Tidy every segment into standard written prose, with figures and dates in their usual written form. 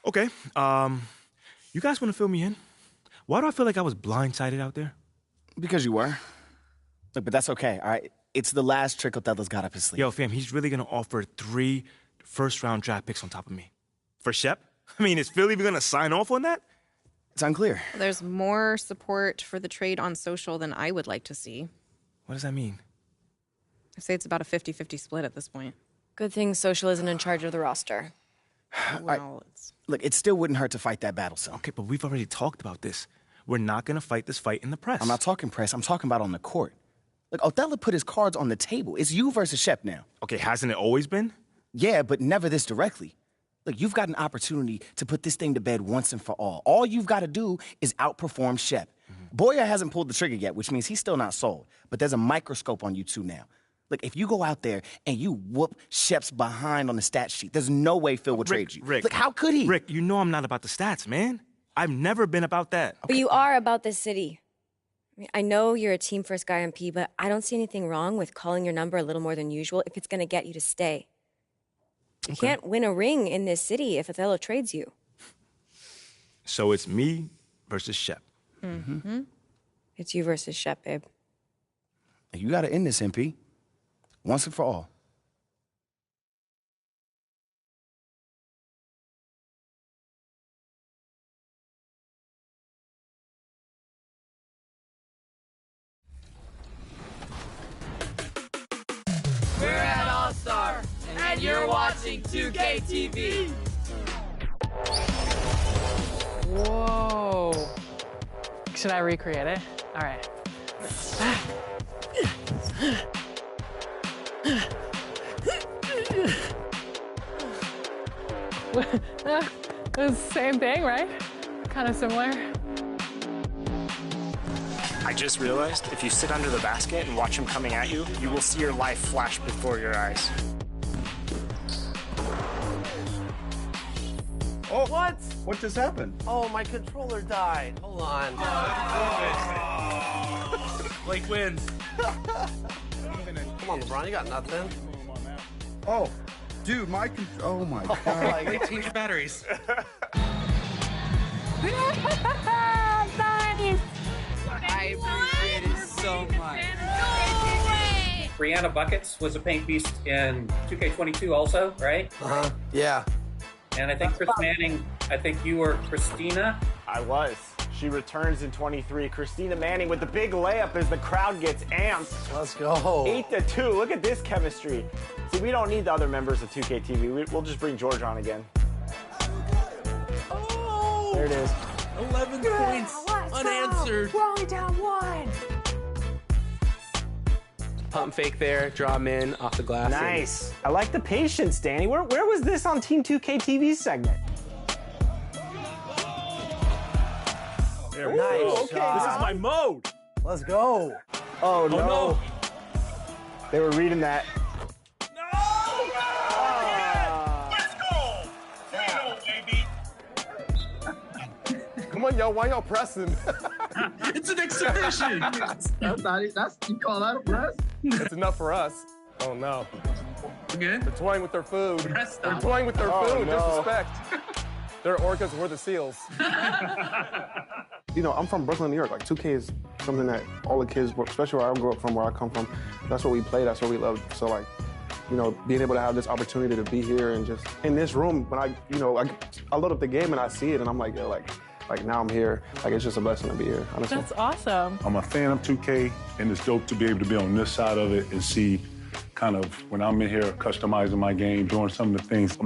Okay, you guys want to fill me in? Why do I feel like I was blindsided out there? Because you were. Look, but that's okay, all right? It's the last trick Othello's got up his sleeve. Yo, fam, he's really going to offer 3 first-round draft picks on top of me. For Shep? I mean, is Phil even going to sign off on that? It's unclear. There's more support for the trade on social than I would like to see. What does that mean? I'd say it's about a 50-50 split at this point. Good thing social isn't in charge of the roster. Well, Look, it still wouldn't hurt to fight that battle, son. Okay, but we've already talked about this. We're not going to fight this fight in the press. I'm not talking press. I'm talking about on the court. Look, Othello put his cards on the table. It's you versus Shep now. Okay, hasn't it always been? Yeah, but never this directly. Look, you've got an opportunity to put this thing to bed once and for all. All you've got to do is outperform Shep. Boyer hasn't pulled the trigger yet, which means he's still not sold. But there's a microscope on you two now. Look, if you go out there and you whoop Shep's behind on the stat sheet, there's no way Phil would trade you. Rick, look, how could he? Rick, you know I'm not about the stats, man. I've never been about that. But you are about this city. I mean, I know you're a team-first guy on P, but I don't see anything wrong with calling your number a little more than usual if it's going to get you to stay. You can't win a ring in this city if Othello trades you. So it's me versus Shep. Mm-hmm. It's you versus Shep, babe. You got to end this, MP. Once and for all. We're at All-Star, and you're watching 2K TV. Whoa. Should I recreate it? All right. The same thing, right? Kind of similar. I just realized if you sit under the basket and watch him coming at you, you will see your life flash before your eyes. Oh, what just happened? Oh, my controller died. Hold on. Blake wins. Come on, LeBron, you got nothing. Oh, dude, oh my God. They changed batteries. I appreciate it so much. Brianna Buckets was a paint beast in 2K22 also, right? Uh-huh, yeah. And I think Chris Manning, I think you were Christina. I was. She returns in 23. Christina Manning with the big layup as the crowd gets amped. Let's go. 8-2. Look at this chemistry. See, we don't need the other members of 2K TV. We'll just bring George on again. Oh! There it is. 11 points unanswered. We're only down 1. Pump fake there, draw him in off the glass. Nice. I like the patience, Danny. Where was this on Team 2K TV's segment? There we Nice. go. Okay. This is my mode. Let's go. Oh, no. no. They were reading that. Come on, y'all. Why y'all pressing? It's an exhibition. That's you call that a press? It's enough for us. Oh, no. Again? They're toying with their food. Press They're stop. toying with their food. no. Disrespect. They're orcas, we're the seals. You know, I'm from Brooklyn, New York. Like 2K is something that all the kids, especially where I grew up from, where I come from, that's what we play, that's what we love. So like, you know, being able to have this opportunity to be here and just in this room, when I load up the game and I see it and I'm like, yo, like now I'm here. Like it's just a blessing to be here, honestly. That's awesome. I'm a fan of 2K, and it's dope to be able to be on this side of it and see kind of when I'm in here customizing my game, doing some of the things.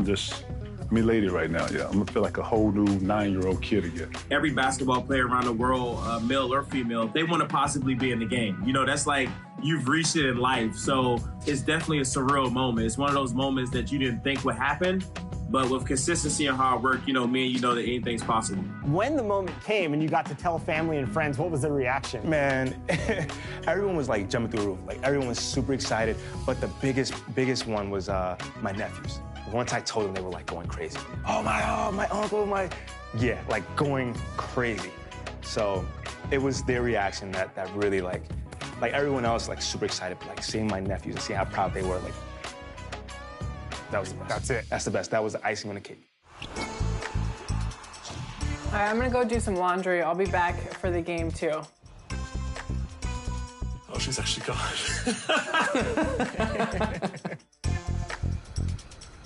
I'm elated right now, yeah. I'm gonna feel like a whole new 9-year-old kid again. Every basketball player around the world, male or female, they want to possibly be in the game. You know, that's like you've reached it in life. So it's definitely a surreal moment. It's one of those moments that you didn't think would happen, but with consistency and hard work, you know, me and you know that anything's possible. When the moment came and you got to tell family and friends, what was the reaction? Man, everyone was like jumping through the roof. Like everyone was super excited, but the biggest one was my nephews. Once I told them, they were like going crazy. Oh, my uncle, yeah, like going crazy. So it was their reaction that really like everyone else like super excited, but like seeing my nephews and seeing how proud they were, like that was the best. That's it. That's the best. That was the icing on the cake. All right, I'm gonna go do some laundry. I'll be back for the game too. Oh, she's actually gone.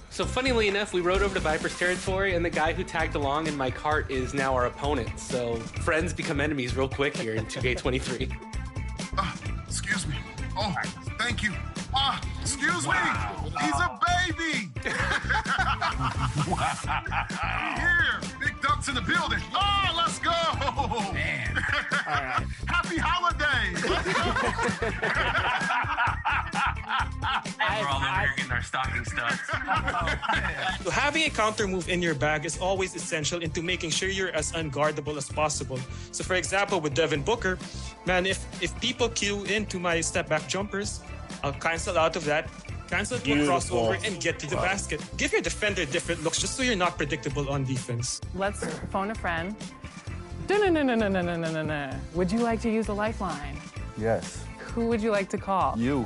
So funnily enough, we rode over to Viper's territory, and the guy who tagged along in my cart is now our opponent. So friends become enemies real quick here in 2K23. Excuse me. Oh, thank you. Excuse me. He's a baby. Here, big ducks in the building. Oh, let's go. Man. All right. Happy holidays. We're all over here getting our stocking stuffed. So having a counter move in your bag is always essential into making sure you're as unguardable as possible. So for example, with Devin Booker, man, if people queue into my step back jumpers, I'll cancel out of that, cancel to a crossover, and get to the basket. Give your defender different looks just so you're not predictable on defense. Let's phone a friend. No. Would you like to use a lifeline? Yes. Who would you like to call? You.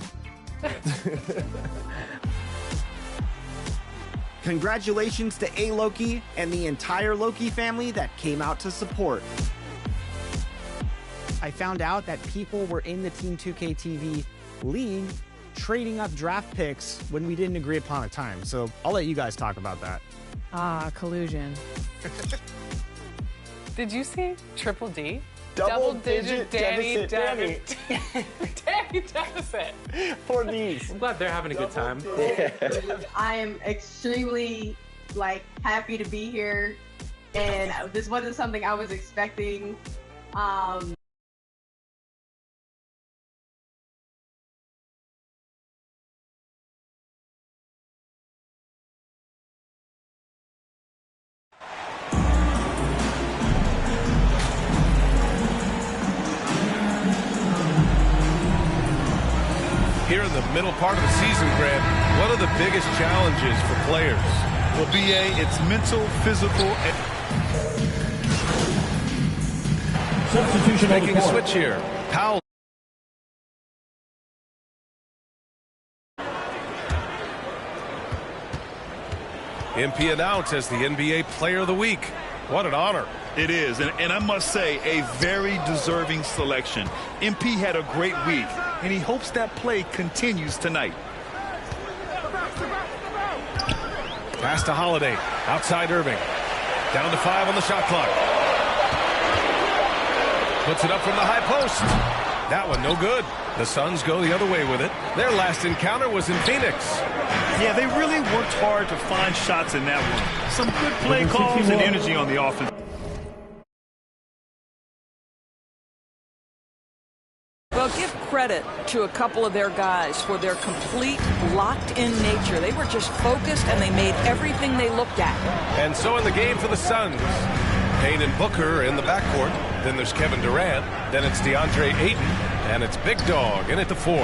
Congratulations to A-Loki and the entire Loki family that came out to support. I found out that people were in the Team 2K TV league trading up draft picks when we didn't agree upon a time. So I'll let you guys talk about that. Collusion. Did you see Triple D? Double-digit Danny deficit. Danny deficit. For these. I'm glad they're having a good time. I am extremely happy to be here, and this wasn't something I was expecting. Here in the middle part of the season, Grant, what are the biggest challenges for players? Well, BA, it's mental, physical, and... Substitution making a switch here. Powell. MP announced as the NBA Player of the Week. What an honor. It is, and I must say, a very deserving selection. MP had a great week, and he hopes that play continues tonight. Pass to Holiday. Outside Irving. Down to 5 on the shot clock. Puts it up from the high post. That one no good. The Suns go the other way with it. Their last encounter was in Phoenix. Yeah, they really worked hard to find shots in that one. Some good play calls and energy on the offense. Well, give credit to a couple of their guys for their complete locked-in nature. They were just focused, and they made everything they looked at. And so in the game for the Suns, Payne and Booker in the backcourt. Then there's Kevin Durant. Then it's DeAndre Ayton. And it's Big Dog in at the 4.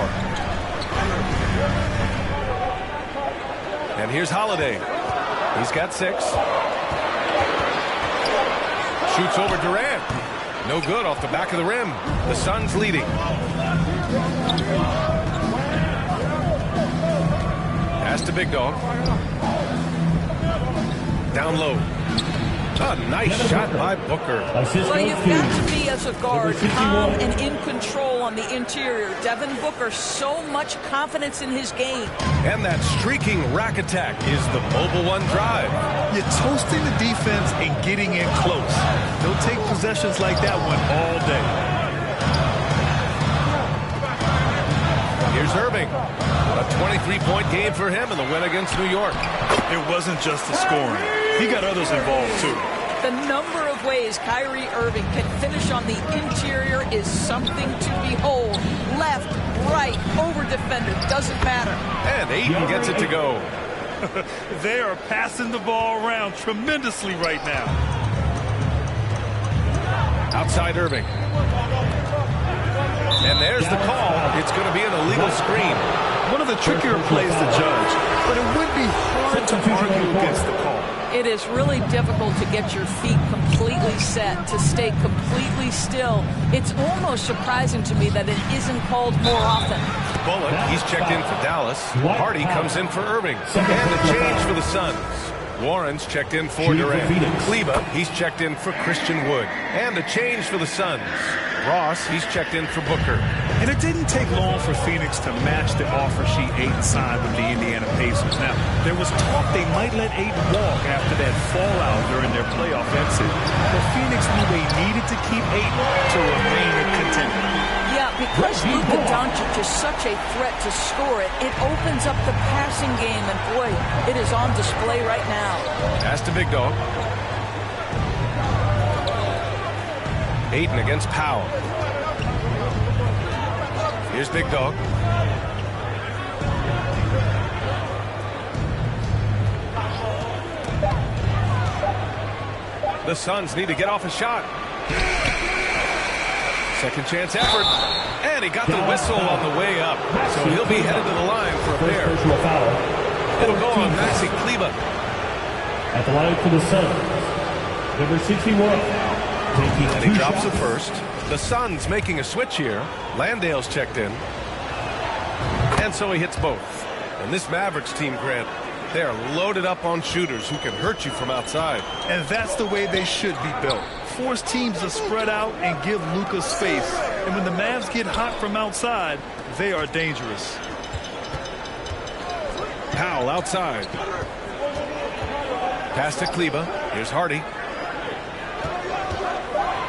And here's Holiday. He's got 6. Shoots over Durant. No good off the back of the rim. The Suns leading. Pass to Big Dog. Down low. A nice shot by Booker. Well, you've got to be, as a guard, calm and in control on the interior. Devin Booker, so much confidence in his game. And that streaking rack attack is the mobile one drive. You're toasting the defense and getting in close. They'll take possessions like that one all day. Here's Irving. A 23-point game for him in the win against New York. It wasn't just the scoring. He got others involved, too. The number of ways Kyrie Irving can finish on the interior is something to behold. Left, right, over defender, doesn't matter. And Ayton gets it to go. They are passing the ball around tremendously right now. Outside Irving. And there's the call. It's going to be an illegal screen. One of the trickier plays to judge, but it would be hard to argue against the call. It is really difficult to get your feet completely set, to stay completely still. It's almost surprising to me that it isn't called more often. Bullock, he's checked in for Dallas. Hardy comes in for Irving. And a change for the Suns. Warren's checked in for Durant. Kleba, he's checked in for Christian Wood. And a change for the Suns. Ross, he's checked in for Booker. And it didn't take long for Phoenix to match the offer sheet Ayton signed with the Indiana Pacers. Now, there was talk they might let Ayton walk after that fallout during their playoff exit. But Phoenix knew they needed to keep Ayton to remain a contender. Yeah, because Luka Doncic is such a threat to score it, it opens up the passing game, and boy, it is on display right now. Pass to Big Dog. Ayton against Powell. Here's Big Dog. The Suns need to get off a shot. Second chance effort. And he got the whistle on the way up. So he'll be headed to the line for a pair. It'll go on Maxi Kleba. At the line for the Suns, number 61. And he drops the first. The Suns making a switch here. Landale's checked in. And so he hits both. And this Mavericks team, Grant, they are loaded up on shooters who can hurt you from outside. And that's the way they should be built. Force teams to spread out and give Luka space. And when the Mavs get hot from outside, they are dangerous. Powell outside. Pass to Kleba. Here's Hardy.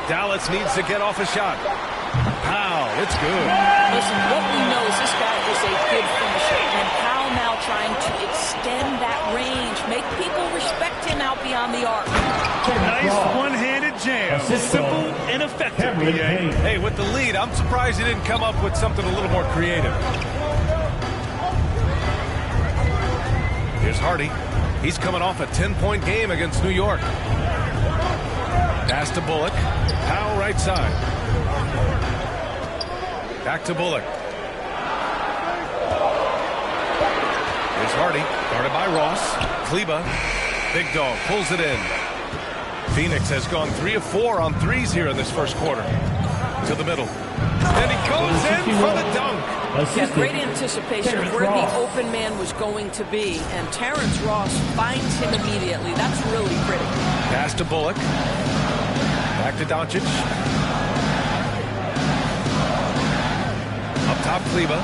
Dallas needs to get off a shot. Powell, it's good. Listen, what we know is this guy is a good finisher, and Powell now trying to extend that range, make people respect him out beyond the arc. Nice one-handed jam. Simple and effective, BA. Hey, with the lead, I'm surprised he didn't come up with something a little more creative. Here's Hardy. He's coming off a 10-point game against New York. Pass to Bullock. Powell right side. Back to Bullock. Here's Hardy. Guarded by Ross. Kleba. Big Dog pulls it in. Phoenix has gone 3 of 4 on threes here in this first quarter. To the middle. And he goes in for the dunk. Yeah, great anticipation of where the open man was going to be, and Terrence Ross finds him immediately. That's really pretty. Pass to Bullock. Back to Doncic. Up top, Kleba.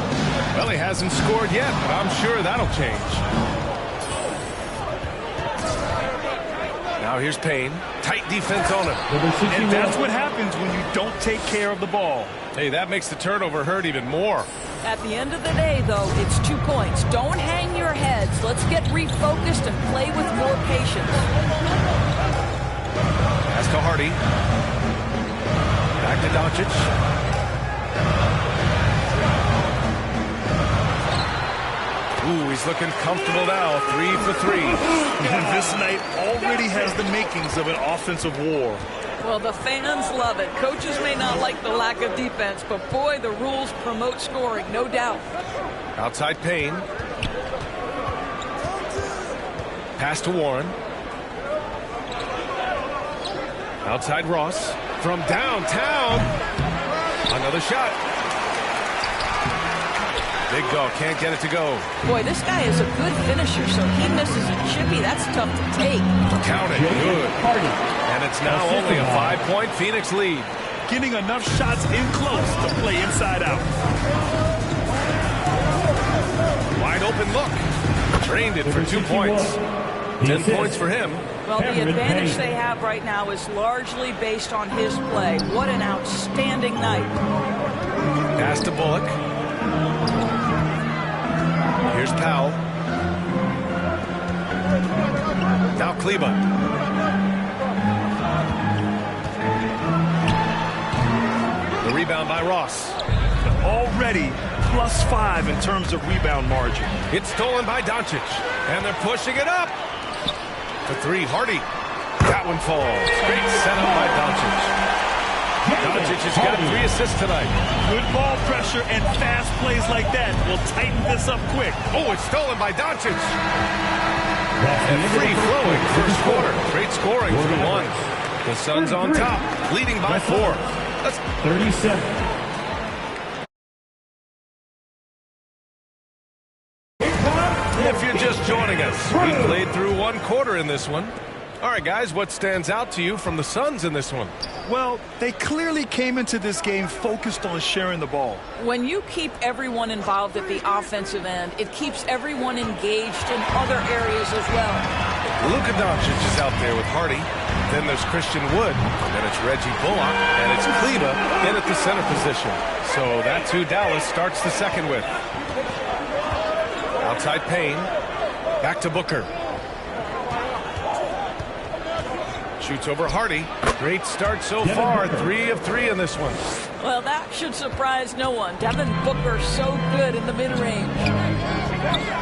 Well, he hasn't scored yet, but I'm sure that'll change. Now here's Payne. Tight defense on him. And that's what happens when you don't take care of the ball. Hey, that makes the turnover hurt even more. At the end of the day, though, it's 2 points. Don't hang your heads. Let's get refocused and play with more patience. Pass to Hardy. Back to Doncic. Ooh, he's looking comfortable now. 3 for 3. And this night already has the makings of an offensive war. Well, the fans love it. Coaches may not like the lack of defense, but boy, the rules promote scoring, no doubt. Outside Payne. Pass to Warren. Outside Ross. From downtown. Another shot. Big Dog can't get it to go. Boy, this guy is a good finisher, so he misses a chippy. That's tough to take. Count it. Good. And it's now only a 5-point Phoenix lead. Getting enough shots in close to play inside out. Wide open look. Drained it for 2 points. 10 points for him. Well, the advantage they have right now is largely based on his play. What an outstanding night. Pass to Bullock. Here's Powell. Now Kleba. The rebound by Ross. Already +5 in terms of rebound margin. It's stolen by Doncic. And they're pushing it up. For 3, Hardy. That one falls. Great setup by Doncic. Doncic has got 3 assists tonight. Good ball pressure and fast plays like that will tighten this up quick. Oh, it's stolen by Doncic. And free-flowing first quarter. Great scoring for the one. The Suns on top, leading by 4. Let's 37. If you're just joining us, we played through one quarter in this one. All right, guys, what stands out to you from the Suns in this one? Well, they clearly came into this game focused on sharing the ball. When you keep everyone involved at the offensive end, it keeps everyone engaged in other areas as well. Luka Doncic is out there with Hardy. Then there's Christian Wood. Then it's Reggie Bullock. And it's Kleber in at the center position. So that's who Dallas starts the second with. Outside Payne. Back to Booker. Shoots over Hardy. Great start so far. 3 of 3 in this one. Well, that should surprise no one. Devin Booker so good in the mid-range.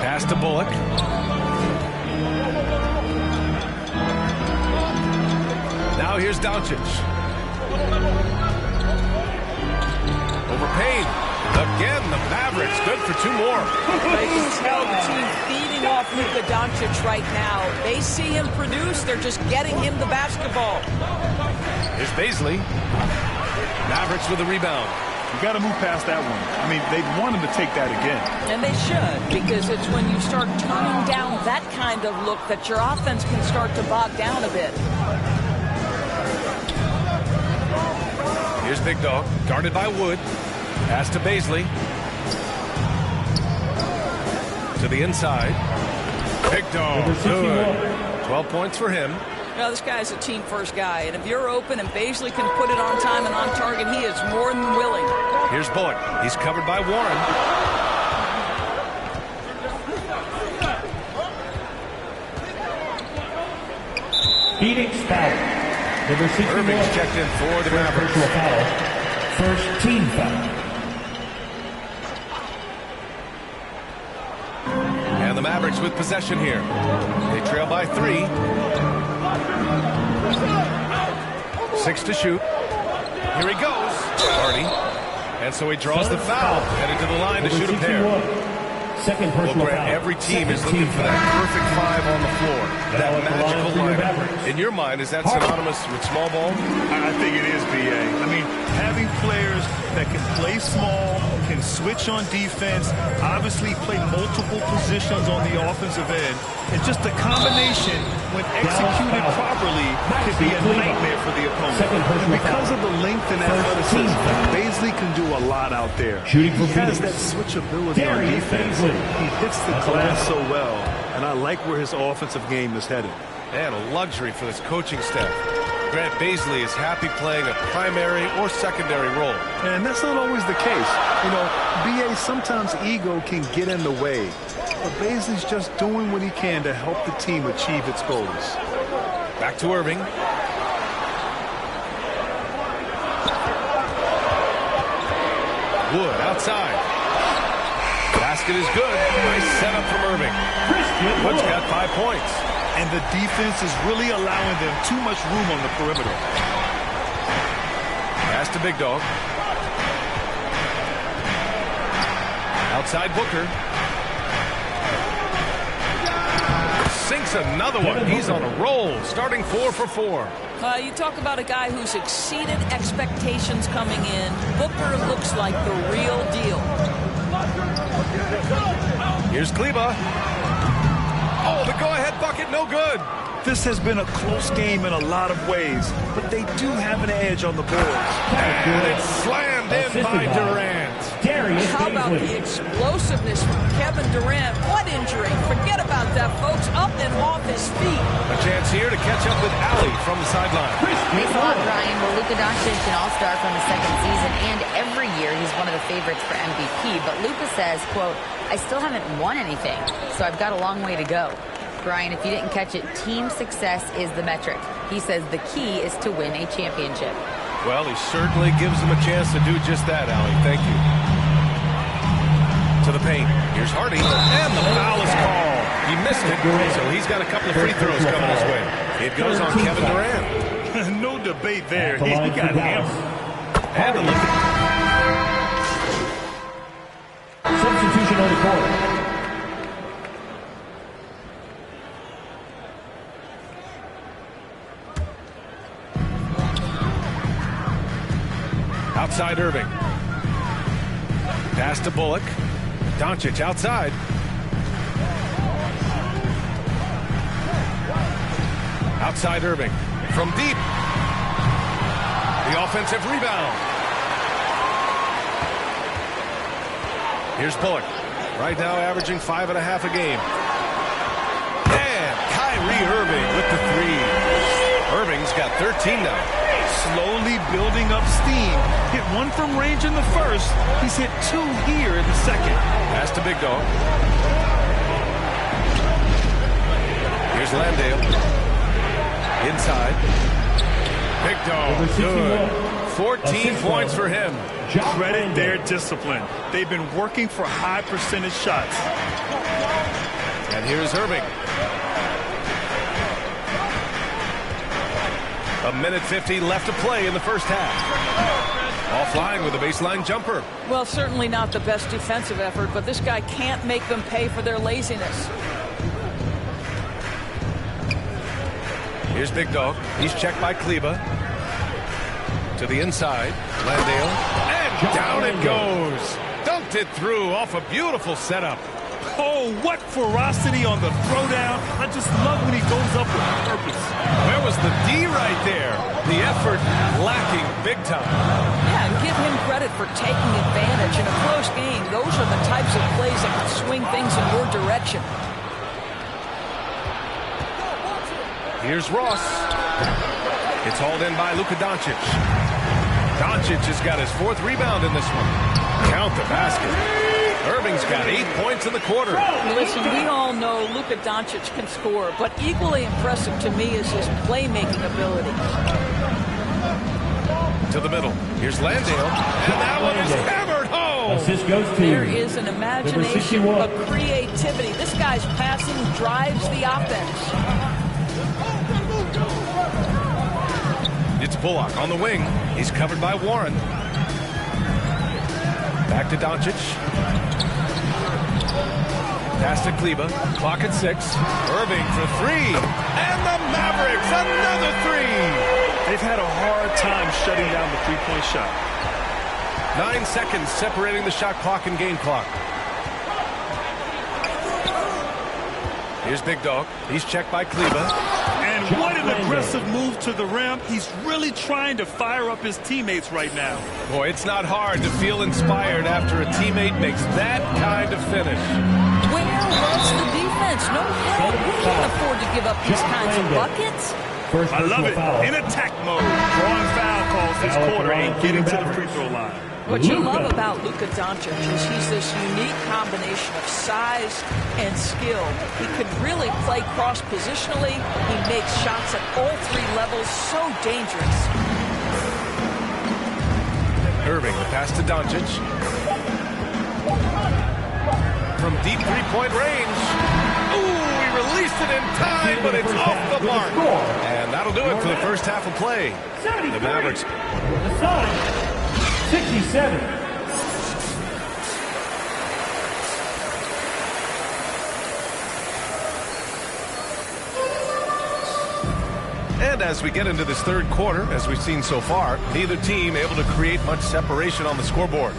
Pass to Bullock. Now here's Doncic. Over Payne. Again, the Mavericks good for 2 more. I can tell the team feeding off Luka Doncic right now. They see him produce. They're just getting him the basketball. Here's Baisley. Mavericks with a rebound. You got to move past that one. I mean, they want him to take that again. And they should, because it's when you start turning down that kind of look that your offense can start to bog down a bit. Here's Big Dog, guarded by Wood. Pass to Baisley. To the inside. Big Dog, good. 12 points for him. Now, this guy's a team-first guy, and if you're open and Baisley can put it on time and on target, he is more than willing. Here's Bullock. He's covered by Warren. Phoenix foul. Number 61. Irving's checked in for the Mavericks. First team foul. And the Mavericks with possession here. They trail by 3. 6 to shoot. Here he goes. Hardy. And so he draws the foul. Headed to the line to shoot a pair. Second personal foul. Every team is looking for that perfect 5 on the floor. That magical lineup. In your mind, is that synonymous with small ball? I think it is, B.A. I mean, having players that can play small, can switch on defense, obviously play multiple positions on the offensive end, and just a combination, when executed properly, could be a nightmare for the opponent. And because of the length and athleticism, Baisley can do a lot out there. He has that switchability on defense. He hits the glass so well, and I like where his offensive game is headed. And a luxury for this coaching staff. Grant Baisley is happy playing a primary or secondary role. And that's not always the case. You know, B.A., sometimes ego can get in the way. But Baisley's just doing what he can to help the team achieve its goals. Back to Irving. Wood outside. Basket is good. Nice setup from Irving. Wood's got 5 points. And the defense is really allowing them too much room on the perimeter. Pass to Big Dog. Outside Booker. Sinks another one. He's on a roll, starting 4 for 4. You talk about a guy who's exceeded expectations coming in. Booker looks like the real deal. Here's Kleber. Oh, the go-ahead bucket, no good. This has been a close game in a lot of ways, but they do have an edge on the boards. And it's slammed in by Durant. How about the explosiveness from Kevin Durant? What injury? Forget about that, folks. Up and off his feet. A chance here to catch up with Allie from the sideline. Thanks a lot, Brian. Well, Luka Doncic, an all-star from the second season, and every year he's one of the favorites for MVP. But Luka says, quote, I still haven't won anything, so I've got a long way to go. Brian, if you didn't catch it, team success is the metric. He says the key is to win a championship. Well, he certainly gives them a chance to do just that, Allie. Thank you. To the paint. Here's Hardy. And the foul is called. He missed it, so he's got a couple of free throws coming his way. It goes on Kevin Durant. No debate there. He got hammered. And a look at substitution on the court. outside Irving. Pass to Bullock. Doncic outside. Outside Irving. From deep. The offensive rebound. Here's Bullock. Right now averaging 5.5 a game. And Kyrie Irving with the three. Irving's got 13 now. Slowly building up steam. Hit one from range in the first. He's hit 2 here in the second. Pass to Big Dog. Here's Landale. Inside. Big Dog. Good. 14 points for him. Credit their discipline. They've been working for high percentage shots. And here's Irving. 1:50 left to play in the first half. Offline with a baseline jumper. Well, certainly not the best defensive effort, but this guy can't make them pay for their laziness. Here's Big Dog. He's checked by Kleba. To the inside. Landale. And down it goes. Dunked it through off a beautiful setup. Oh, what ferocity on the throwdown. I just love when he goes up with purpose. Where was the D right there? The effort lacking big time. Yeah, and give him credit for taking advantage. In a close game, those are the types of plays that can swing things in your direction. Here's Ross. It's hauled in by Luka Doncic. Doncic has got his 4th rebound in this one. Count the basket. Irving's got 8 points in the quarter. Listen, we all know Luka Doncic can score, but equally impressive to me is his playmaking ability. To the middle. Here's Landale. And that one is hammered home. Assist goes to there is an imagination, a creativity. This guy's passing drives the offense. It's Bullock on the wing. He's covered by Warren. Back to Doncic. Pass to Kleba. Clock at 6. Irving for 3. And the Mavericks, another 3. They've had a hard time shutting down the three-point shot. 9 seconds separating the shot clock and game clock. Here's Big Dog. He's checked by Kleba. And what an aggressive move to the rim. He's really trying to fire up his teammates right now. Boy, it's not hard to feel inspired after a teammate makes that kind of finish. Where was the defense? No help. We can't afford to give up these kinds of buckets. I love it. In attack mode. Drawing foul calls this quarter and getting to the free throw line. What you love about Luka Doncic is he's this unique combination of size and skill. He could really play cross-positionally. He makes shots at all 3 levels. So dangerous. Irving, the pass to Doncic. From deep 3-point range. Ooh, he released it in time, but it's off the mark. And that'll do it for the first half of play. The Mavericks. 67. And as we get into this third quarter, as we've seen so far, neither team able to create much separation on the scoreboard.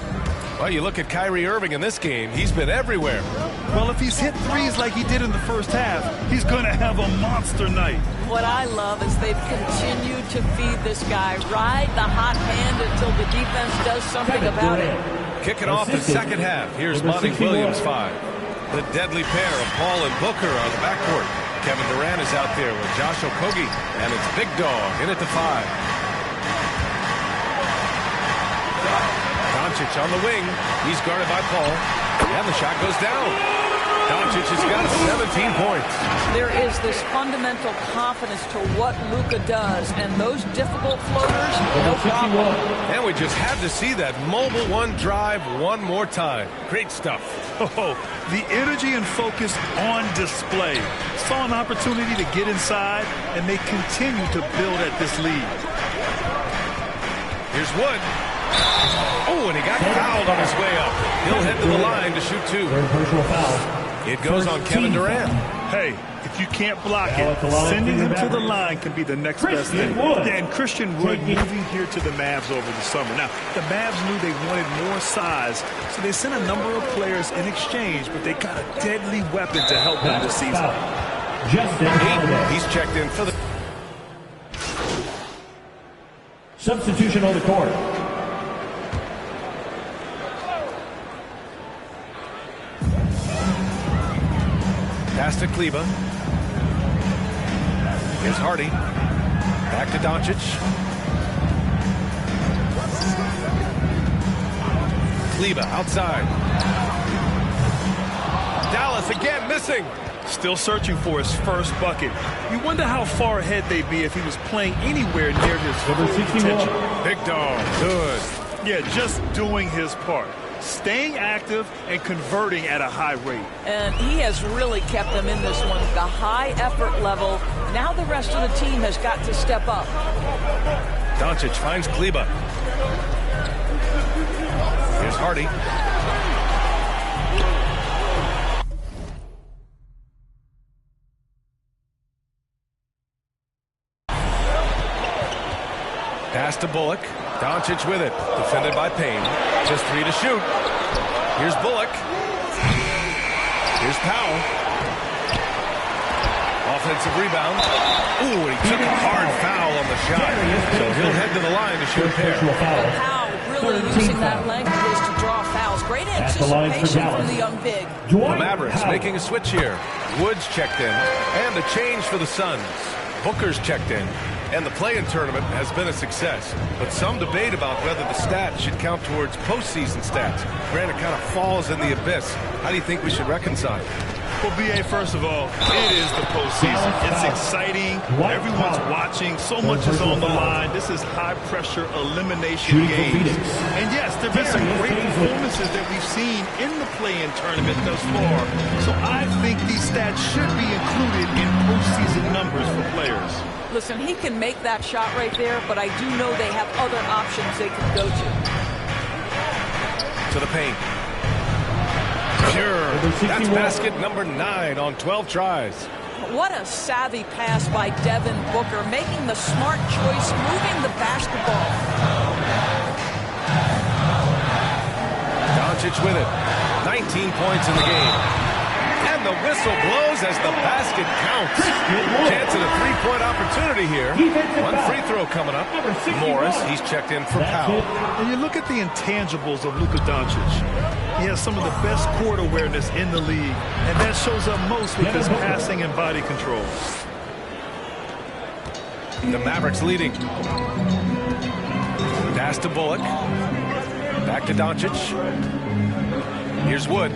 Well, you look at Kyrie Irving in this game, he's been everywhere. Well, if he's hit threes like he did in the first half, he's going to have a monster night. What I love is they've continued to feed this guy. Ride the hot hand until the defense does something about it. Kicking off the second half. Here's Monty Williams 5. The deadly pair of Paul and Booker on the backcourt. Kevin Durant is out there with Josh Okogie, and it's Big Dog in at the 5. Doncic on the wing. He's guarded by Paul. And the shot goes down. Doncic has got 17 points. There is this fundamental confidence to what Luka does, and those difficult floaters, no problem. And we just had to see that mobile one drive one more time. Great stuff. Oh, the energy and focus on display. Saw an opportunity to get inside, and they continue to build at this lead. Here's Wood. Oh, and he got fouled on his way up. He'll head to the line to shoot 2. It goes on Kevin Durant. Hey, if you can't block it, sending him to the line can be the next best thing. And Christian Wood moving here to the Mavs over the summer. Now, the Mavs knew they wanted more size, so they sent a number of players in exchange, but they got a deadly weapon to help them this season. He's checked in for the... Substitution on the court. Pass to Kleba. Here's Hardy. Back to Doncic. Kleba outside. Dallas again missing. Still searching for his first bucket. You wonder how far ahead they'd be if he was playing anywhere near his full potential. Big dog, good. Yeah, just doing his part. Staying active and converting at a high rate. And he has really kept them in this one. The high effort level. Now the rest of the team has got to step up. Doncic finds Kleba. Here's Hardy. Pass to Bullock. Doncic with it. Defended by Payne. Just 3 to shoot. Here's Bullock. Here's Powell. Offensive rebound. Ooh, and he took a hard foul on the shot. So he'll head to the line to shoot a pair. Powell really using that length of his to draw fouls. Great anticipation from the young big. The Mavericks making a switch here. Woods checked in. And a change for the Suns. Booker's checked in. And the play-in tournament has been a success. But some debate about whether the stats should count towards postseason stats. Granted, kind of falls in the abyss. How do you think we should reconcile? Well, B.A., first of all, it is the postseason. It's exciting. Everyone's watching. So much is on the line. This is high-pressure elimination games. And yes, there have been some great performances that we've seen in the play-in tournament thus far. So I think these stats should be included in postseason numbers for players. Listen, he can make that shot right there, but I do know they have other options they can go to. To the paint. Pure. That's basket number 9 on 12 tries. What a savvy pass by Devin Booker, making the smart choice, moving the basketball. Doncic with it. 19 points in the game. And the whistle blows as the basket counts. Chance at a three-point opportunity here. One free throw coming up. Morris, he's checked in for Powell. And you look at the intangibles of Luka Doncic. He has some of the best court awareness in the league, and that shows up most with his passing and body control. The Mavericks leading. Pass to Bullock. Back to Doncic. Here's Wood.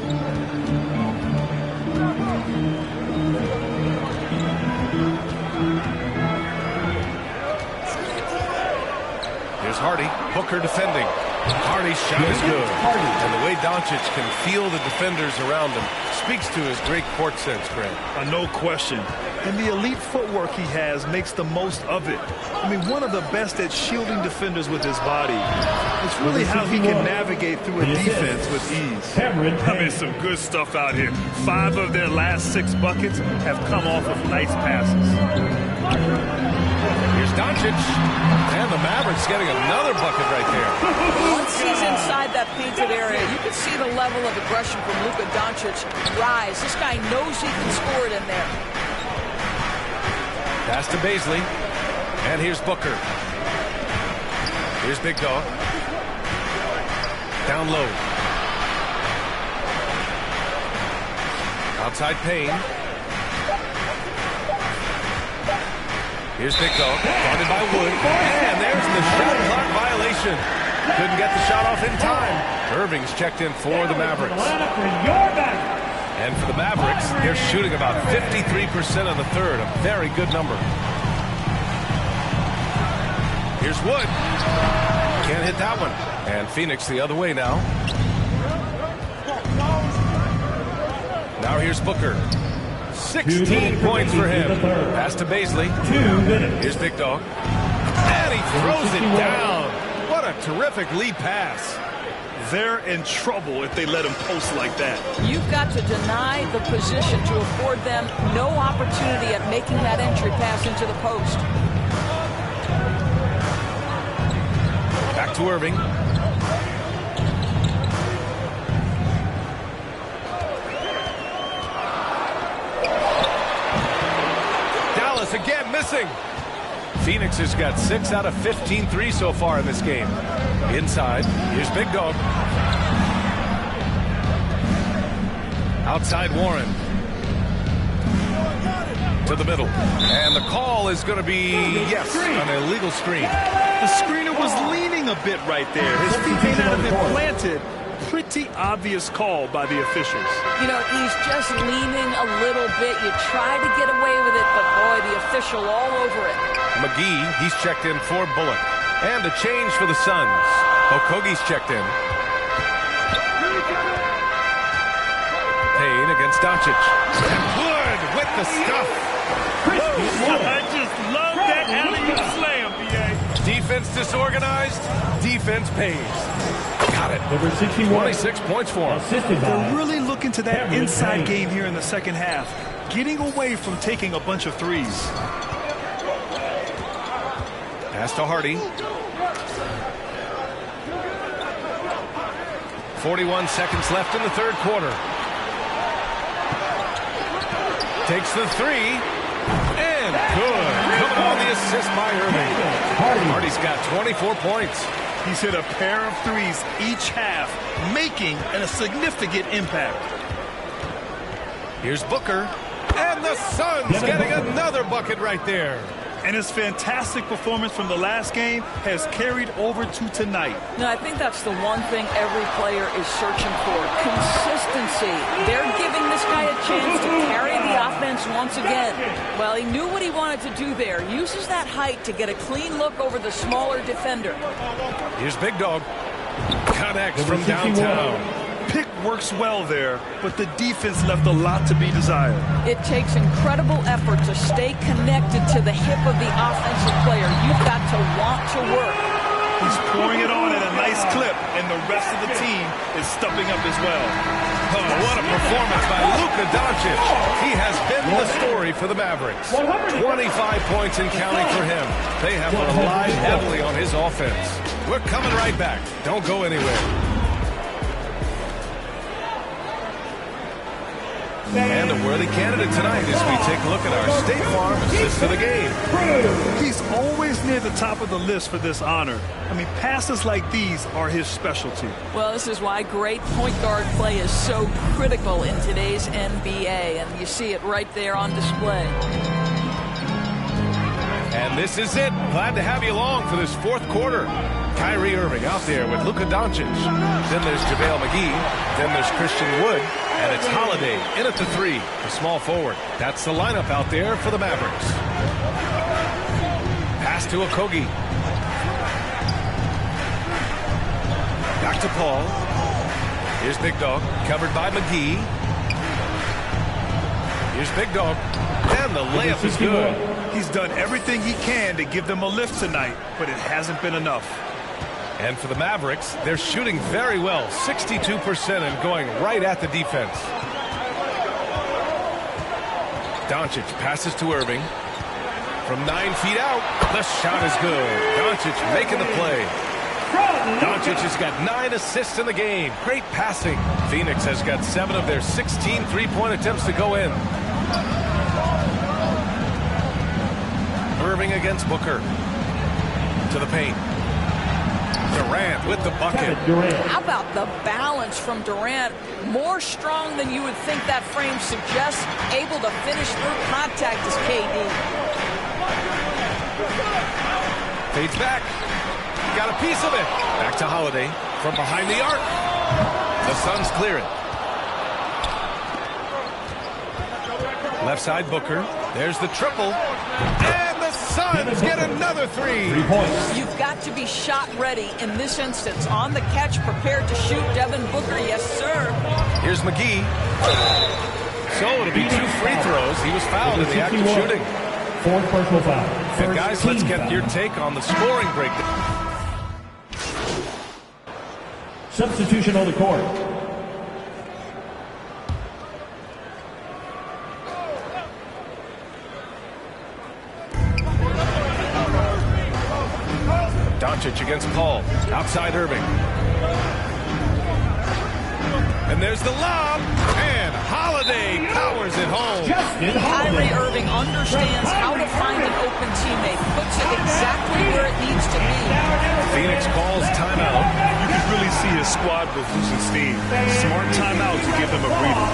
Here's Hardy. Booker defending. Hardy's shot is good. And the way Doncic can feel the defenders around him speaks to his great court sense, Grant. No question. And the elite footwork he has makes the most of it. I mean, one of the best at shielding defenders with his body. It's really how he can navigate through a defense with ease. I mean, some good stuff out here. 5 of their last 6 buckets have come off of nice passes. Here's Doncic. And the Mavericks getting another bucket right there. Once he's inside that painted area, you can see the level of aggression from Luka Doncic rise. This guy knows he can score it in there. Pass to Baisley. And here's Booker. Here's Big Dog. Down low. Outside Payne. Here's Big Dog. Guarded by Wood. And there's the shot clock violation. Couldn't get the shot off in time. Irving's checked in for the Mavericks. And for the Mavericks, they're shooting about 53% of the third. A very good number. Here's Wood. Can't hit that one. And Phoenix the other way now. Now here's Booker. 16 points for him. Pass to Baisley. Here's Big Dog. And he throws it down. What a terrific lead pass. They're in trouble if they let him post like that. You've got to deny the position to afford them no opportunity at making that entry pass into the post. Back to Irving. Dallas again missing. Phoenix has got 6 out of 15 threes so far in this game. Inside, here's Big Dog. Outside Warren. To the middle. And the call is going to be, yes, an illegal screen. The screener was leaning a bit right there. His feet may not have been planted. Pretty obvious call by the officials. You know, he's just leaning a little bit. You try to get away with it, but boy, the official all over it. McGee, he's checked in for Bullock. And a change for the Suns. Okogie's checked in. Payne against Doncic. And Wood with the stuff. I just love that alley-oop slam, B.A. Defense disorganized. Defense pays. Got it. Number 61. 26 points for him. They're really looking to that inside game here in the second half. Getting away from taking a bunch of threes. Pass to Hardy. 41 seconds left in the third quarter. Takes the three. And good. Coming on the assist by Irving. Hardy's got 24 points. He's hit a pair of threes each half, making a significant impact. Here's Booker. And the Suns getting another bucket right there. And his fantastic performance from the last game has carried over to tonight. No, I think that's the one thing every player is searching for. Consistency. They're giving this guy a chance to carry the offense once again. Well, he knew what he wanted to do there. Uses that height to get a clean look over the smaller defender. Here's Big Dog. Connects from downtown. Pick works well there, but the defense left a lot to be desired. It takes incredible effort to stay connected to the hip of the offensive player. You've got to want to work. He's pouring it on at a nice clip, and the rest of the team is stepping up as well. Oh, what a performance by Luka Doncic. He has been the story for the Mavericks. 25 points and counting for him. They have relied heavily on his offense. We're coming right back. Don't go anywhere. And a worthy candidate tonight as we take a look at our State Farm assist of the game. He's always near the top of the list for this honor. I mean, passes like these are his specialty. Well, this is why great point guard play is so critical in today's NBA, and you see it right there on display. And this is it. Glad to have you along for this fourth quarter. Kyrie Irving out there with Luka Doncic. Then there's JaVale McGee. Then there's Christian Wood. And it's Holiday in at the three, the small forward. That's the lineup out there for the Mavericks. Pass to Okogie. Back to Paul. Here's Big Dog, covered by McGee. Here's Big Dog. And the layup is good. He's done everything he can to give them a lift tonight, but it hasn't been enough. And for the Mavericks, they're shooting very well, 62% and going right at the defense. Doncic passes to Irving. From 9 feet out, the shot is good. Doncic making the play. Doncic has got 9 assists in the game. Great passing. Phoenix has got 7 of their 16 three-point attempts to go in. Irving against Booker. To the paint. Durant with the bucket. How about the balance from Durant? More strong than you would think that frame suggests. Able to finish through contact as KD. Fades back. Got a piece of it. Back to Holiday from behind the arc. The Suns clear it. Left side Booker. There's the triple. And the Suns get another three. 3 points. You've got to be shot ready in this instance. On the catch, prepared to shoot. Devin Booker, yes, sir. Here's McGee. So it'll be 2 free throws. He was fouled in the act of shooting. 4th personal foul. And guys, let's get your take on the scoring breakdown. Substitution on the court. Doncic against Paul. Outside Irving. And there's the lob. And Holiday powers it home. Kyrie Irving understands how to find an open teammate, puts it exactly where it needs to be. Phoenix calls timeout. You can really see his squad was losing steam. Smart timeout to give them a breather.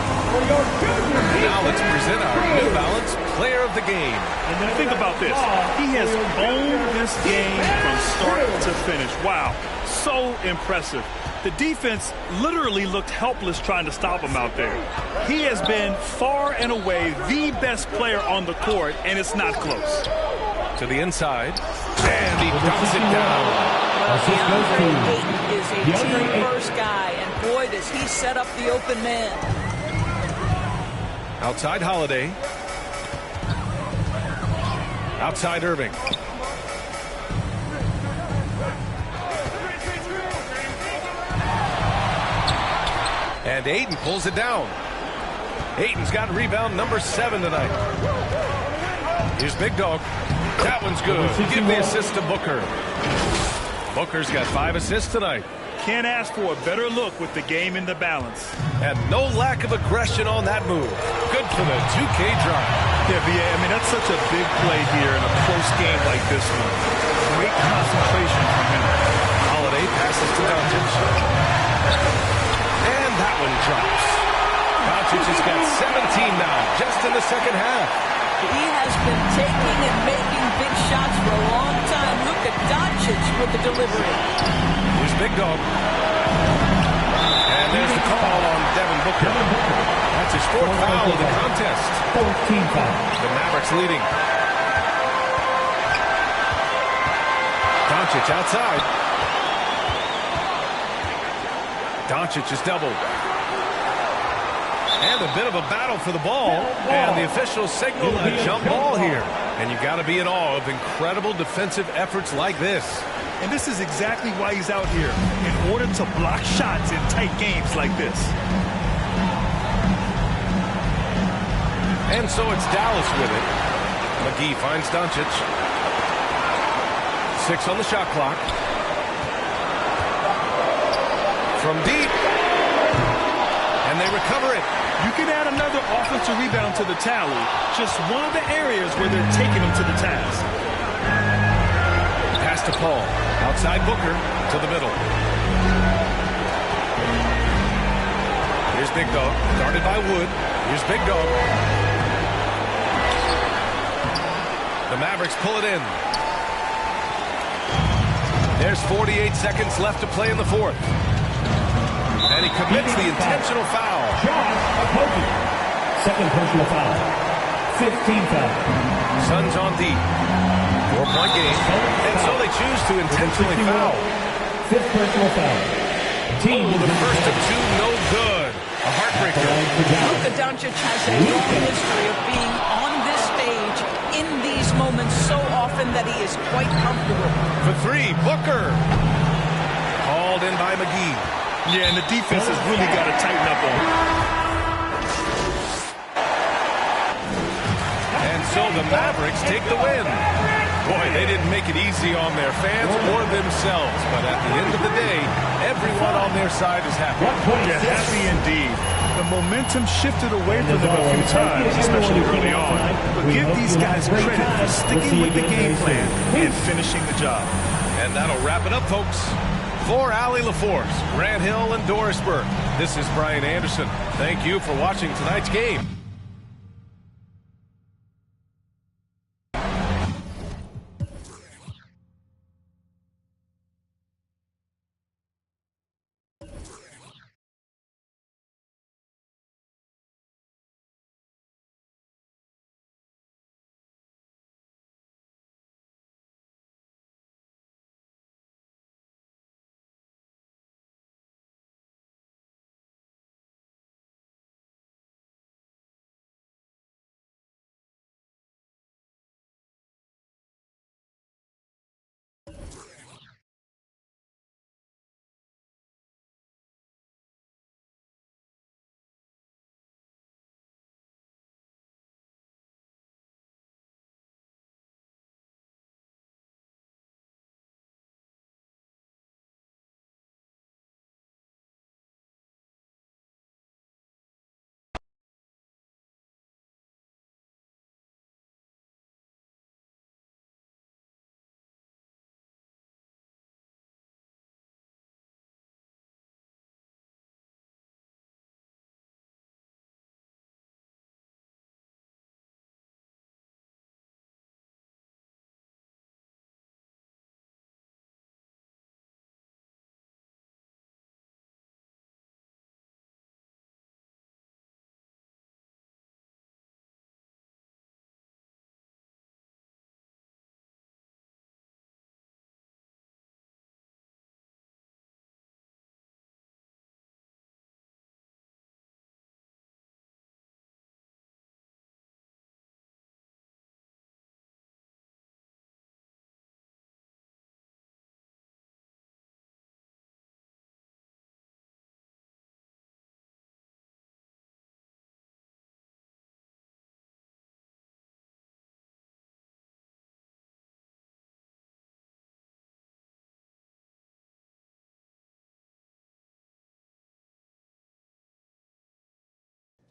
Now let's present our New Balance Player of the Game. And think about this. He has owned this game from start to finish. Wow, so impressive. The defense literally looked helpless trying to stop him out there. He has been far and away the best player on the court, and it's not close. To the inside, and he dumps it down. DeAndre Ayton is a team-first guy, and boy, does he set up the open man. Outside Holiday. Outside Irving. And Ayton pulls it down. Ayton's got rebound number 7 tonight. Here's Big Dog. That one's good. Give the assist to Booker. Booker's got 5 assists tonight. Can't ask for a better look with the game in the balance. And no lack of aggression on that move. Good for the 2K drive. Yeah, BA, I mean, that's such a big play here in a close game like this one. Great concentration from him. Holiday passes to Doncic. And that one drops. Doncic has got 17 now, just in the second half. He has been taking and making big shots for a long time. Look at Doncic with the delivery. Here's Big Dog. And there's the call on Devin Booker. That's his 4th foul of the contest. 14 foul. The Mavericks leading. Doncic outside. Doncic is doubled. And a bit of a battle for the ball. And the officials signal a jump ball here. And you've got to be in awe of incredible defensive efforts like this. And this is exactly why he's out here, in order to block shots in tight games like this. And so it's Dallas with it. McGee finds Doncic. 6 on the shot clock. From deep. And they recover it. You can add another offensive rebound to the tally. Just one of the areas where they're taking him to the task. Pass to Paul. Outside Booker to the middle. Here's Big Dog. Guarded by Wood. Here's Big Dog. The Mavericks pull it in. There's 48 seconds left to play in the 4th. And he commits the intentional foul. Second personal foul. 15 foul. Suns on deep. 4-point game. And so they choose to intentionally foul. 5th personal foul. Oh, the first of 2, no good. A heartbreaker. Luka Doncic has a long history of being on this stage in these moments so often that he is quite comfortable. For 3, Booker. Called in by McGee. Yeah, and the defense has really got to tighten up on him. And so the Mavericks take the win. Boy, they didn't make it easy on their fans or themselves, but at the end of the day, everyone on their side is happy. Yeah, happy indeed. The momentum shifted away from them a few times, especially early on. But give these guys credit for sticking with the game plan and finishing the job. And that'll wrap it up, folks. For Allie LaForce, Grant Hill, and Doris Burke, this is Brian Anderson. Thank you for watching tonight's game.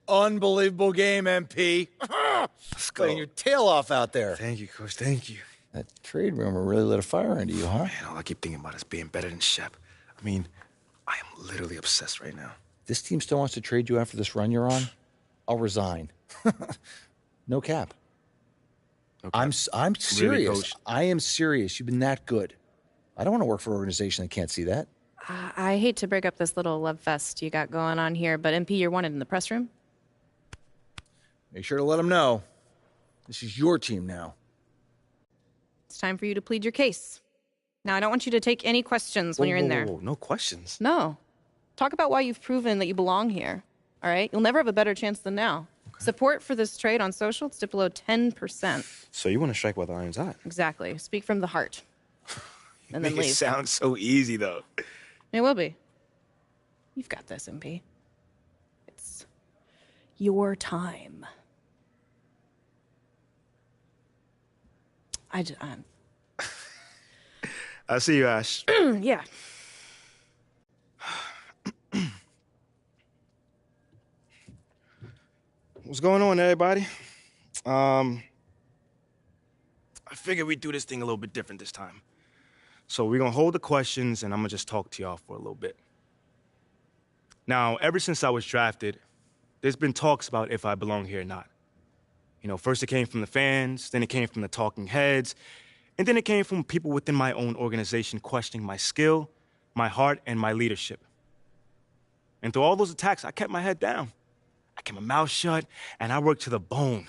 Unbelievable game, MP. Let's go. Playing your tail off out there. Thank you, Coach. Thank you. That trade rumor really lit a fire into you, huh? Man, all I keep thinking about is being better than Shep. I mean, I am literally obsessed right now. This team still wants to trade you after this run you're on? I'll resign. No cap. Okay. I'm serious. Really, Coach? I am serious. You've been that good. I don't want to work for an organization that can't see that. I hate to break up this little love fest you got going on here, but MP, you're wanted in the press room. Make sure to let them know. This is your team now. It's time for you to plead your case. Now, I don't want you to take any questions when you're in there. Whoa, no questions. No. Talk about why you've proven that you belong here. All right? You'll never have a better chance than now. Okay. Support for this trade on social, it's dipped below 10%. So you want to strike while the iron's hot? Exactly. Speak from the heart. And then Make leave. it sound so easy, though. It will be. You've got this, MP. It's your time. I'll see you, Ash. Yeah. What's going on, everybody? I figured we'd do this thing a little bit different this time. So we're going to hold the questions, and I'm going to just talk to y'all for a little bit. Now, ever since I was drafted, there's been talks about if I belong here or not. You know, first it came from the fans, then it came from the talking heads, and then it came from people within my own organization questioning my skill, my heart, and my leadership. And through all those attacks, I kept my head down. I kept my mouth shut, and I worked to the bone.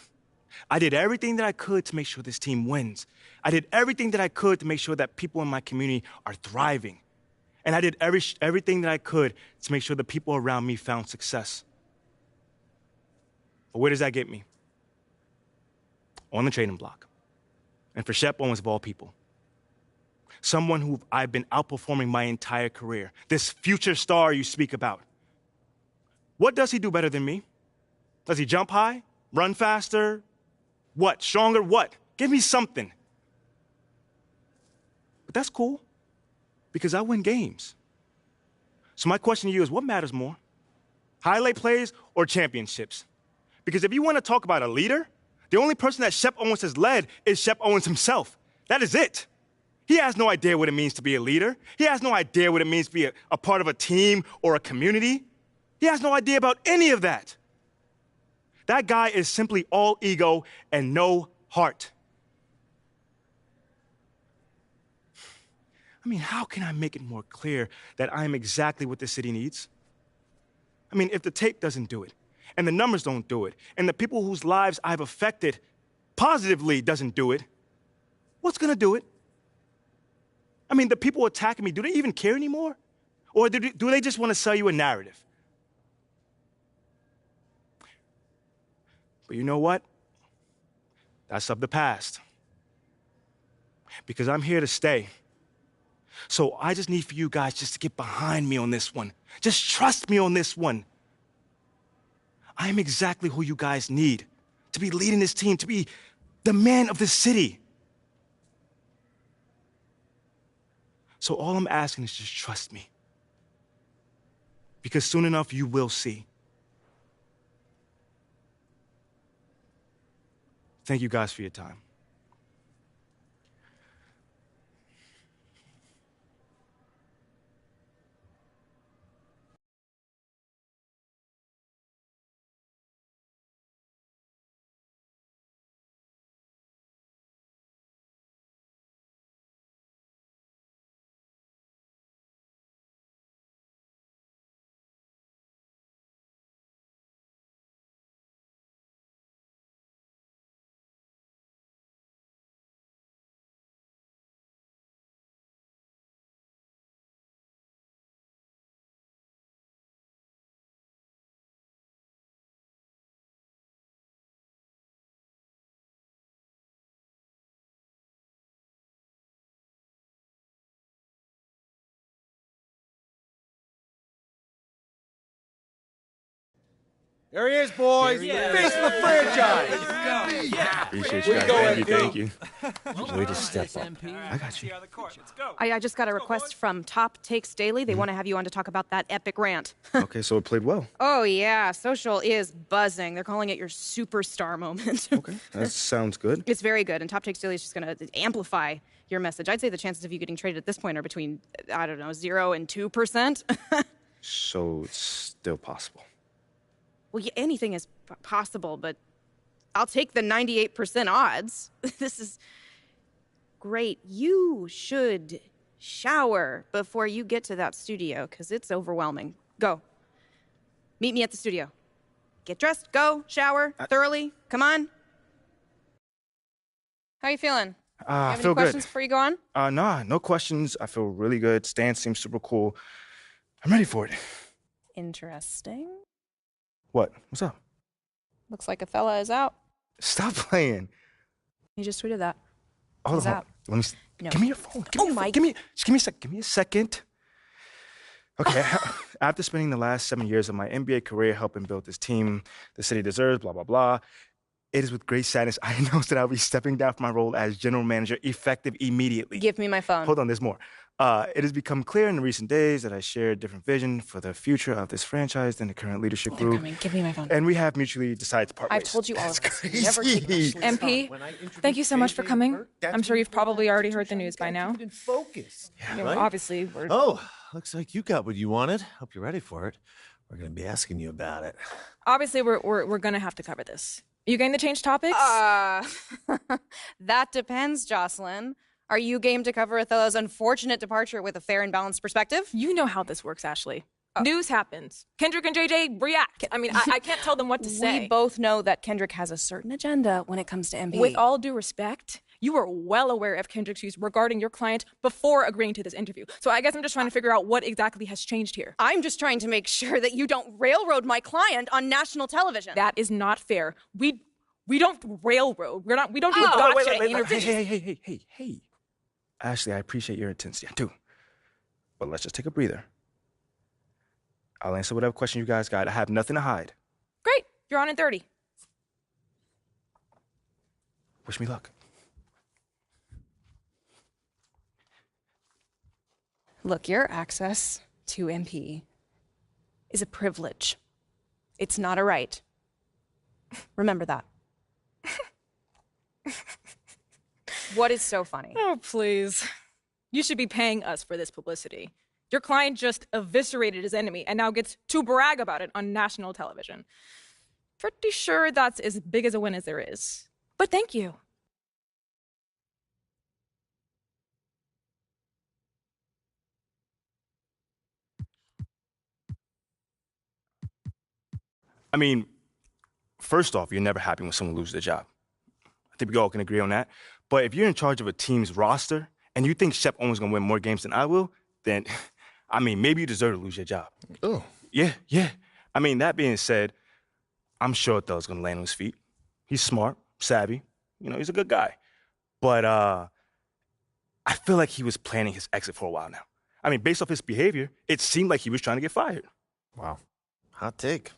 I did everything that I could to make sure this team wins. I did everything that I could to make sure that people in my community are thriving. And I did everything that I could to make sure the people around me found success. But where does that get me? On the trading block. And for Shep Owens, of all people. Someone who I've been outperforming my entire career. This future star you speak about. What does he do better than me? Does he jump high? Run faster? What? Stronger? What? Give me something. But that's cool, because I win games. So my question to you is, what matters more? Highlight plays or championships? Because if you want to talk about a leader, the only person that Shep Owens has led is Shep Owens himself. That is it. He has no idea what it means to be a leader. He has no idea what it means to be a part of a team or a community. He has no idea about any of that. That guy is simply all ego and no heart. I mean, how can I make it more clear that I am exactly what the city needs? I mean, if the tape doesn't do it, and the numbers don't do it, and the people whose lives I've affected positively doesn't do it, what's gonna do it? I mean, the people attacking me, do they even care anymore? Or do they just want to sell you a narrative? But you know what? That's of the past. Because I'm here to stay. So I just need for you guys just to get behind me on this one. Just trust me on this one. I am exactly who you guys need to be leading this team, to be the man of the city. So all I'm asking is just trust me. Because soon enough, you will see. Thank you guys for your time. There he is, boys. Face of the franchise. Appreciate you guys. Thank you. Way to step up. I got you. I just got a request from Top Takes Daily. They want to have you on to talk about that epic rant. Okay, so it played well. Oh, yeah. Social is buzzing. They're calling it your superstar moment. Okay, that sounds good. It's very good, and Top Takes Daily is just going to amplify your message. I'd say the chances of you getting traded at this point are between, I don't know, 0 and 2%. So it's still possible. Well, yeah, anything is possible, but I'll take the 98% odds. This is great. You should shower before you get to that studio, because it's overwhelming. Go. Meet me at the studio. Get dressed, go, shower, thoroughly. Come on. How you feeling? I Have feel any questions good. before you go on? Nah, no questions. I feel really good. Stan seems super cool. I'm ready for it. Interesting. What? What's up? Looks like Othello is out. Stop playing. He just tweeted that. Hold He's on. out. Let me. No. Give me your phone. My. Give me a sec. Give me a second. Okay. After spending the last 7 years of my NBA career helping build this team the city deserves, blah blah blah, it is with great sadness I announce that I'll be stepping down from my role as general manager effective immediately. Give me my phone. Hold on. There's more. It has become clear in the recent days that I share a different vision for the future of this franchise than the current leadership They're group. coming. Give me my phone. And we have mutually decided to part ways. I've told you all of this. Crazy. Never keep MP, thank you so much for coming. I'm sure you've probably already heard the news by now. Focus. You know, Right? obviously, we're... Oh, looks like you got what you wanted. Hope you're ready for it. We're going to be asking you about it. Obviously, we're going to have to cover this. You going to change topics? That depends, Jocelyn. Are you game to cover Othello's unfortunate departure with a fair and balanced perspective? You know how this works, Ashley. News happens. Kendrick and JJ react. I mean, I can't tell them what to say. We both know that Kendrick has a certain agenda when it comes to MP. With all due respect, you were well aware of Kendrick's views regarding your client before agreeing to this interview. So I guess I'm just trying to figure out what exactly has changed here. I'm just trying to make sure that you don't railroad my client on national television. That is not fair. We don't railroad. We don't do gotcha interviews. Hey. Ashley, I appreciate your intensity. I do. But let's just take a breather. I'll answer whatever question you guys got. I have nothing to hide. Great. You're on in 30. Wish me luck. Look, your access to MP is a privilege. It's not a right. Remember that. What is so funny? Oh, please. You should be paying us for this publicity. Your client just eviscerated his enemy and now gets to brag about it on national television. Pretty sure that's as big as a win as there is. But thank you. I mean, first off, you're never happy when someone loses their job. I think we all can agree on that. But if you're in charge of a team's roster and you think Shep Owen's going to win more games than I will, then, I mean, maybe you deserve to lose your job. Oh. Yeah. I mean, that being said, I'm sure Othello's going to land on his feet. He's smart, savvy. You know, he's a good guy. But I feel like he was planning his exit for a while now. I mean, based off his behavior, it seemed like he was trying to get fired. Wow. Hot take.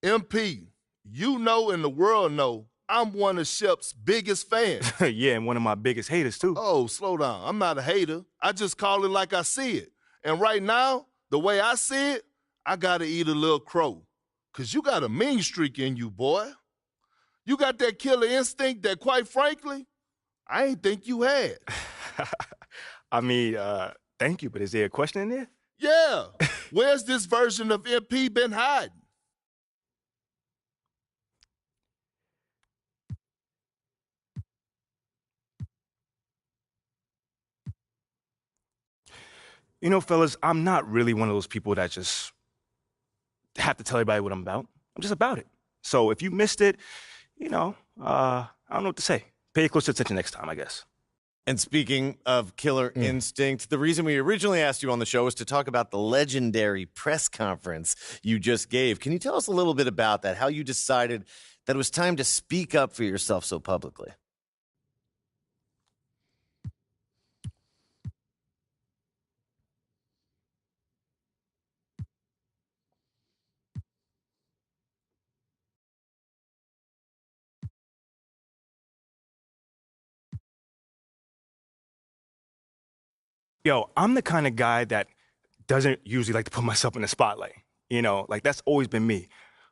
MP, you know and the world know I'm one of Shep's biggest fans. Yeah, and one of my biggest haters, too. Oh, slow down. I'm not a hater. I just call it like I see it. And right now, the way I see it, I got to eat a little crow. Because you got a mean streak in you, boy. You got that killer instinct that, quite frankly, I ain't think you had. I mean, thank you, but is there a question in there? Yeah. Where's this version of MP been hiding? You know, fellas, I'm not really one of those people that just have to tell everybody what I'm about. I'm just about it. So if you missed it, you know, I don't know what to say. Pay close attention next time, I guess. And speaking of killer instinct, the reason we originally asked you on the show was to talk about the legendary press conference you just gave. Can you tell us a little bit about that, how you decided that it was time to speak up for yourself so publicly? Yo, I'm the kind of guy that doesn't usually like to put myself in the spotlight. You know, like that's always been me.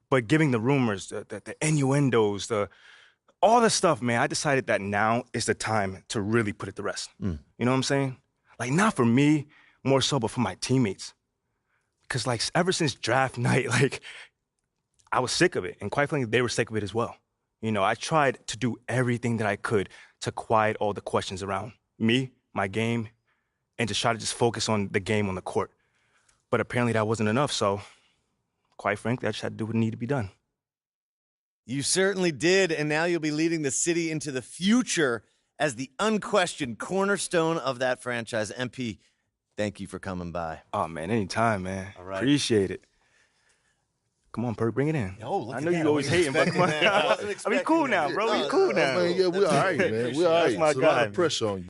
But giving the rumors, the innuendos, all the stuff, man, I decided that now is the time to really put it to rest. You know what I'm saying? Like, not for me, more so, but for my teammates. Because, like, ever since draft night, like, I was sick of it. And quite frankly, they were sick of it as well. You know, I tried to do everything that I could to quiet all the questions around me, my game, and just try to just focus on the game on the court. But apparently that wasn't enough, so quite frankly, I just had to do what needed to be done. You certainly did, and now you'll be leading the city into the future as the unquestioned cornerstone of that franchise. MP, thank you for coming by. Oh, man, anytime, man. All right. Appreciate it. Come on, Perk, bring it in. Oh, look I at know that. you always hating, but come on. I I mean, cool now, bro. You cool now. Man, yeah, we all right, man. We all right. That's my It's a lot guy, of pressure on you.